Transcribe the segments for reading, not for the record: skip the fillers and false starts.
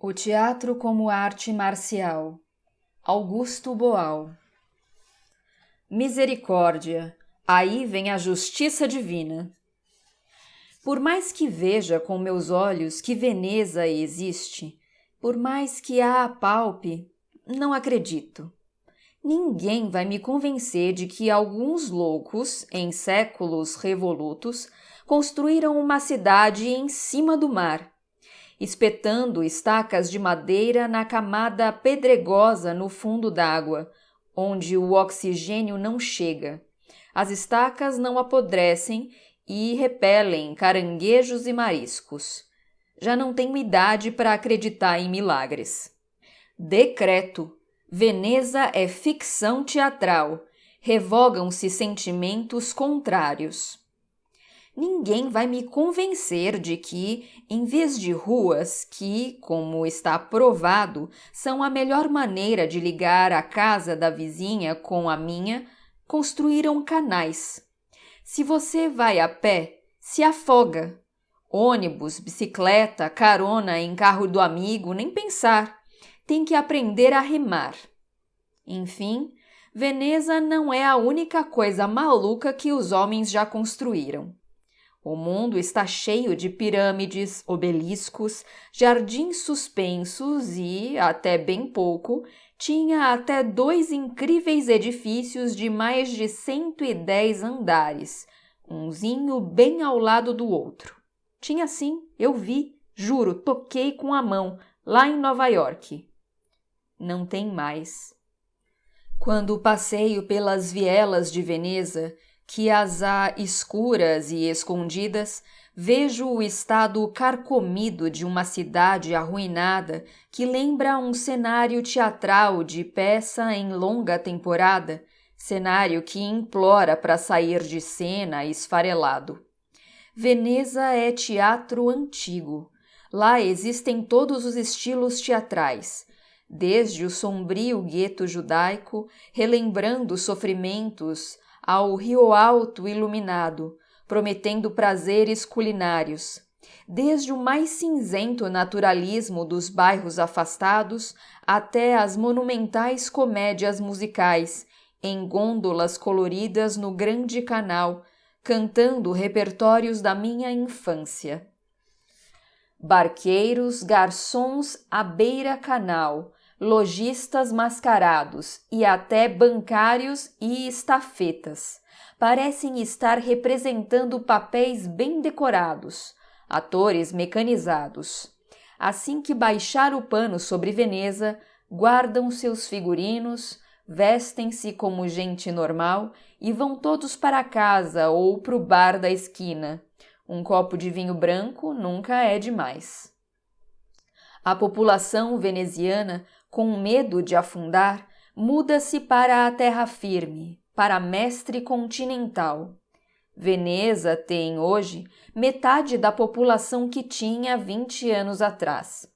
O teatro como arte marcial. Augusto Boal. Misericórdia, aí vem a justiça divina. Por mais que veja com meus olhos que Veneza existe, por mais que a apalpe, não acredito. Ninguém vai me convencer de que alguns loucos, em séculos revolutos, construíram uma cidade em cima do mar, espetando estacas de madeira na camada pedregosa no fundo d'água, onde o oxigênio não chega. As estacas não apodrecem e repelem caranguejos e mariscos. Já não tenho idade para acreditar em milagres. Decreto: Veneza é ficção teatral. Revogam-se sentimentos contrários. Ninguém vai me convencer de que, em vez de ruas que, como está provado, são a melhor maneira de ligar a casa da vizinha com a minha, construíram canais. Se você vai a pé, se afoga. Ônibus, bicicleta, carona em carro do amigo, nem pensar. Tem que aprender a remar. Enfim, Veneza não é a única coisa maluca que os homens já construíram. O mundo está cheio de pirâmides, obeliscos, jardins suspensos e, até bem pouco, tinha até 2 incríveis edifícios de mais de 110 andares, umzinho bem ao lado do outro. Tinha sim, eu vi, juro, toquei com a mão, lá em Nova York. Não tem mais. Quando passeio pelas vielas de Veneza, que as há escuras e escondidas, vejo o estado carcomido de uma cidade arruinada que lembra um cenário teatral de peça em longa temporada, cenário que implora para sair de cena esfarelado. Veneza é teatro antigo. Lá existem todos os estilos teatrais, desde o sombrio gueto judaico, relembrando sofrimentos, ao Rio Alto iluminado, prometendo prazeres culinários, desde o mais cinzento naturalismo dos bairros afastados até as monumentais comédias musicais, em gôndolas coloridas no grande canal, cantando repertórios da minha infância. Barqueiros, garçons à beira-canal, lojistas mascarados e até bancários e estafetas parecem estar representando papéis bem decorados, atores mecanizados. Assim que baixar o pano sobre Veneza, guardam seus figurinos, vestem-se como gente normal e vão todos para casa ou para o bar da esquina. Um copo de vinho branco nunca é demais. A população veneziana, com medo de afundar, muda-se para a terra firme, para a mestre continental. Veneza tem hoje metade da população que tinha 20 anos atrás.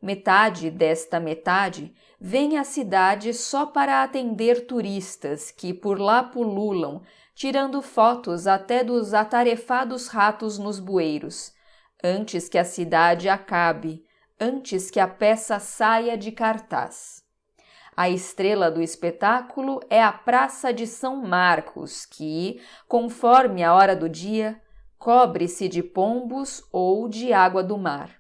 Metade desta metade vem à cidade só para atender turistas que por lá pululam, tirando fotos até dos atarefados ratos nos bueiros, antes que a cidade acabe, antes que a peça saia de cartaz. A estrela do espetáculo é a Praça de São Marcos, que, conforme a hora do dia, cobre-se de pombos ou de água do mar.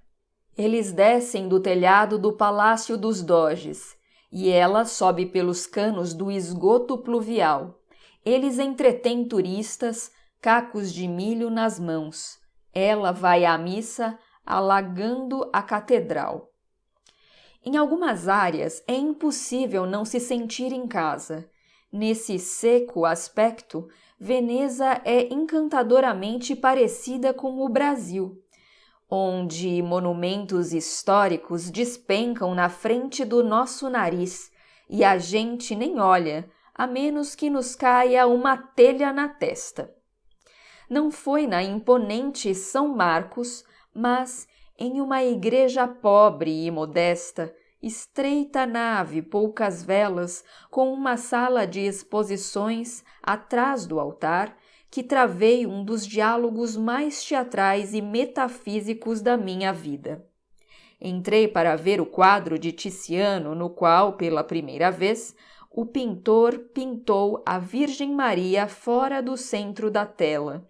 Eles descem do telhado do Palácio dos Doges, e ela sobe pelos canos do esgoto pluvial. Eles entretêm turistas, cacos de milho nas mãos. Ela vai à missa, alagando a catedral. Em algumas áreas é impossível não se sentir em casa. Nesse seco aspecto, Veneza é encantadoramente parecida com o Brasil, onde monumentos históricos despencam na frente do nosso nariz e a gente nem olha, a menos que nos caia uma telha na testa. Não foi na imponente São Marcos, mas em uma igreja pobre e modesta, estreita nave, poucas velas, com uma sala de exposições atrás do altar, que travei um dos diálogos mais teatrais e metafísicos da minha vida. Entrei para ver o quadro de Tiziano, no qual, pela primeira vez, o pintor pintou a Virgem Maria fora do centro da tela,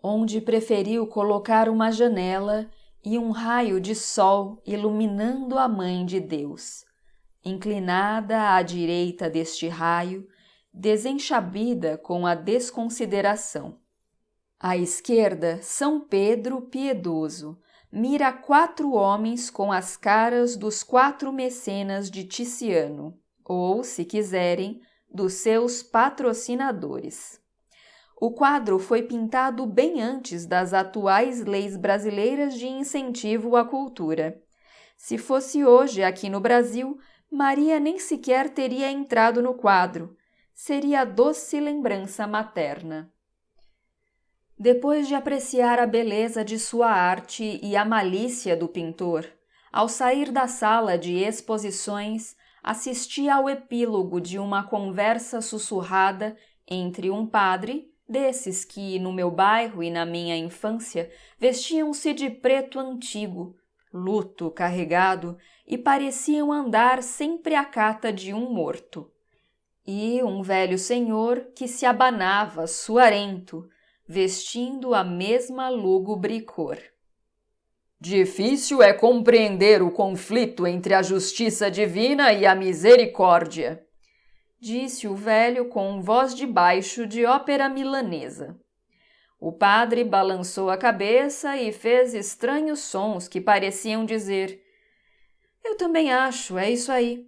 onde preferiu colocar uma janela e um raio de sol iluminando a Mãe de Deus. Inclinada à direita deste raio, desenxabida com a desconsideração. À esquerda, São Pedro piedoso mira 4 homens com as caras dos 4 mecenas de Tiziano, ou, se quiserem, dos seus patrocinadores. O quadro foi pintado bem antes das atuais leis brasileiras de incentivo à cultura. Se fosse hoje aqui no Brasil, Maria nem sequer teria entrado no quadro. Seria doce lembrança materna. Depois de apreciar a beleza de sua arte e a malícia do pintor, ao sair da sala de exposições, assisti ao epílogo de uma conversa sussurrada entre um padre, desses que, no meu bairro e na minha infância, vestiam-se de preto antigo, luto carregado, e pareciam andar sempre à cata de um morto, e um velho senhor que se abanava suarento, vestindo a mesma lúgubre cor. Difícil é compreender o conflito entre a justiça divina e a misericórdia, disse o velho com voz de baixo de ópera milanesa. O padre balançou a cabeça e fez estranhos sons que pareciam dizer: eu também acho, é isso aí.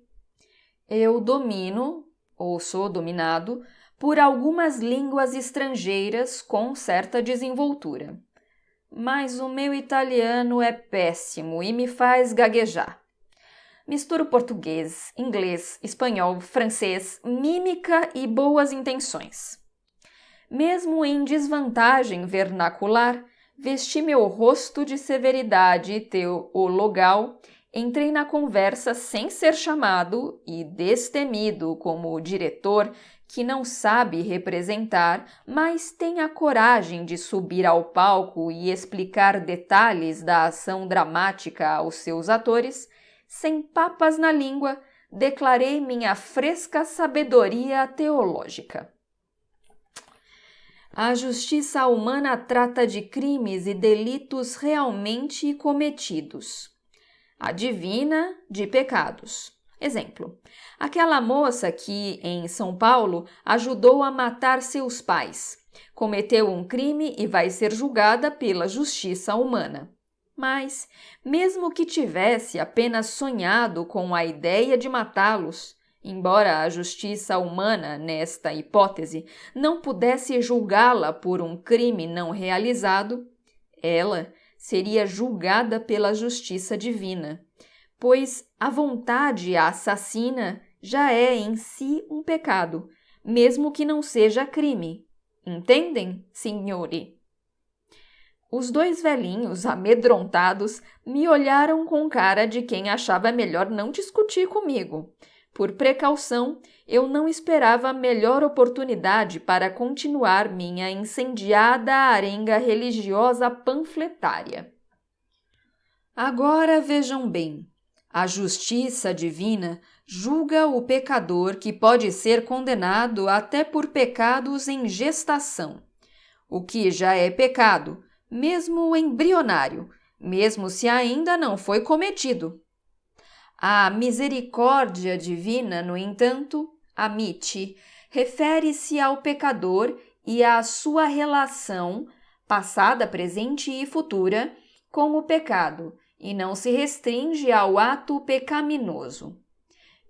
Eu domino, ou sou dominado, por algumas línguas estrangeiras com certa desenvoltura. Mas o meu italiano é péssimo e me faz gaguejar. Misturo português, inglês, espanhol, francês, mímica e boas intenções. Mesmo em desvantagem vernacular, vesti meu rosto de severidade teologal, entrei na conversa sem ser chamado e destemido como diretor que não sabe representar, mas tem a coragem de subir ao palco e explicar detalhes da ação dramática aos seus atores, sem papas na língua, declarei minha fresca sabedoria teológica. A justiça humana trata de crimes e delitos realmente cometidos. A divina, de pecados. Exemplo, aquela moça que, em São Paulo, ajudou a matar seus pais. Cometeu um crime e vai ser julgada pela justiça humana. Mas, mesmo que tivesse apenas sonhado com a ideia de matá-los, embora a justiça humana, nesta hipótese, não pudesse julgá-la por um crime não realizado, ela seria julgada pela justiça divina, pois a vontade assassina já é em si um pecado, mesmo que não seja crime. Entendem, signori? Os 2 velhinhos, amedrontados, me olharam com cara de quem achava melhor não discutir comigo. Por precaução, eu não esperava a melhor oportunidade para continuar minha incendiada arenga religiosa panfletária. Agora vejam bem. A justiça divina julga o pecador que pode ser condenado até por pecados em gestação, o que já é pecado, mesmo embrionário, mesmo se ainda não foi cometido. A misericórdia divina, no entanto, amite, refere-se ao pecador e à sua relação, passada, presente e futura, com o pecado, e não se restringe ao ato pecaminoso.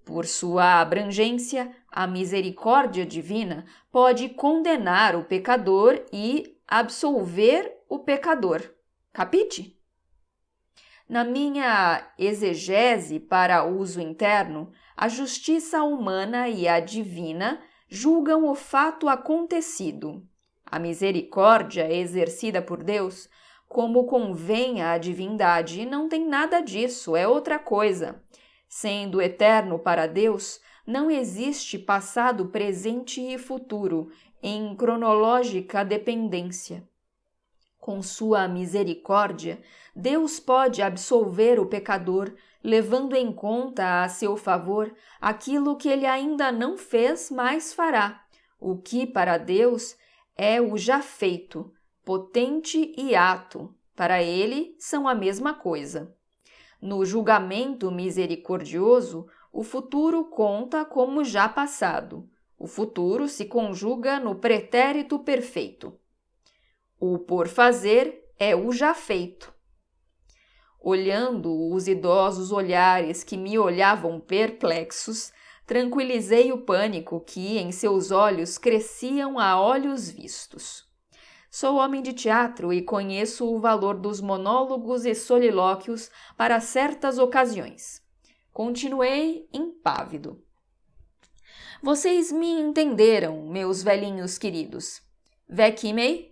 Por sua abrangência, a misericórdia divina pode condenar o pecador e absolver o pecador. Capite? Na minha exegese para uso interno, a justiça humana e a divina julgam o fato acontecido. A misericórdia exercida por Deus, como convém à divindade, não tem nada disso, é outra coisa. Sendo eterno para Deus, não existe passado, presente e futuro em cronológica dependência. Com sua misericórdia, Deus pode absolver o pecador, levando em conta a seu favor aquilo que ele ainda não fez, mas fará, o que para Deus é o já feito, potente e ato. Para ele são a mesma coisa. No julgamento misericordioso, o futuro conta como já passado. O futuro se conjuga no pretérito perfeito. O por fazer é o já feito. Olhando os idosos olhares que me olhavam perplexos, tranquilizei o pânico que em seus olhos cresciam a olhos vistos. Sou homem de teatro e conheço o valor dos monólogos e solilóquios para certas ocasiões. Continuei impávido. Vocês me entenderam, meus velhinhos queridos. Vekimei?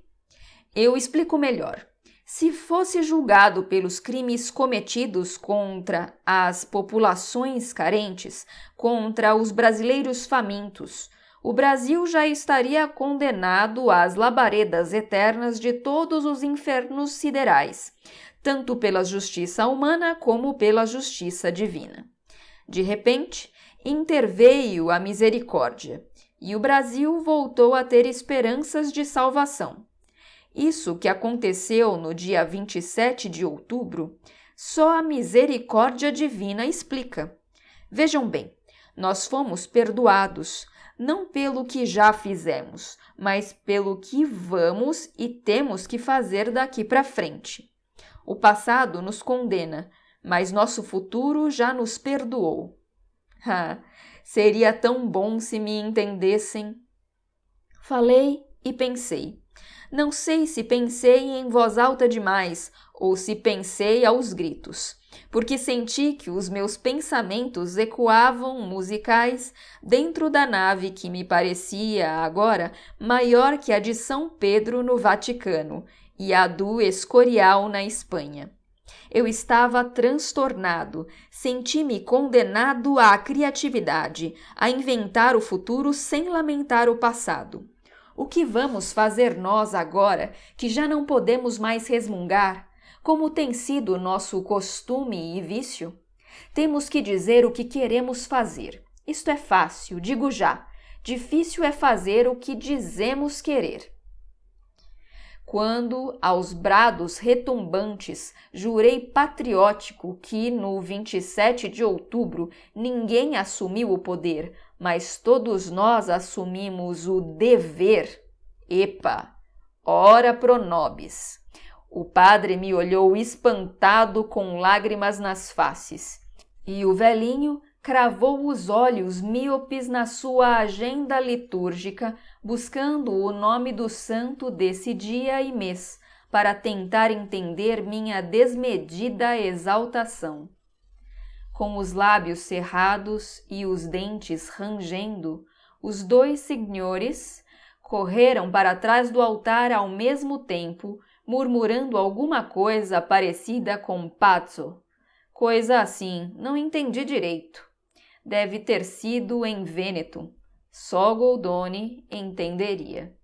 Eu explico melhor. Se fosse julgado pelos crimes cometidos contra as populações carentes, contra os brasileiros famintos, o Brasil já estaria condenado às labaredas eternas de todos os infernos siderais, tanto pela justiça humana como pela justiça divina. De repente, interveio a misericórdia, e o Brasil voltou a ter esperanças de salvação. Isso que aconteceu no dia 27 de outubro, só a misericórdia divina explica. Vejam bem, nós fomos perdoados, não pelo que já fizemos, mas pelo que vamos e temos que fazer daqui para frente. O passado nos condena, mas nosso futuro já nos perdoou. Seria tão bom se me entendessem. Falei e pensei. Não sei se pensei em voz alta demais ou se pensei aos gritos, porque senti que os meus pensamentos ecoavam musicais dentro da nave que me parecia agora maior que a de São Pedro no Vaticano e a do Escorial na Espanha. Eu estava transtornado, senti-me condenado à criatividade, a inventar o futuro sem lamentar o passado. O que vamos fazer nós agora, que já não podemos mais resmungar, como tem sido nosso costume e vício? Temos que dizer o que queremos fazer. Isto é fácil, digo já. Difícil é fazer o que dizemos querer. Quando, aos brados retumbantes, jurei patriótico que, no 27 de outubro, ninguém assumiu o poder, mas todos nós assumimos o dever. Epa! Ora pro nobis! O padre me olhou espantado com lágrimas nas faces, e o velhinho cravou os olhos míopes na sua agenda litúrgica, buscando o nome do santo desse dia e mês, para tentar entender minha desmedida exaltação. Com os lábios cerrados e os dentes rangendo, os dois senhores correram para trás do altar ao mesmo tempo, murmurando alguma coisa parecida com pazzo. Coisa assim, não entendi direito. Deve ter sido em Vêneto. Só Goldoni entenderia.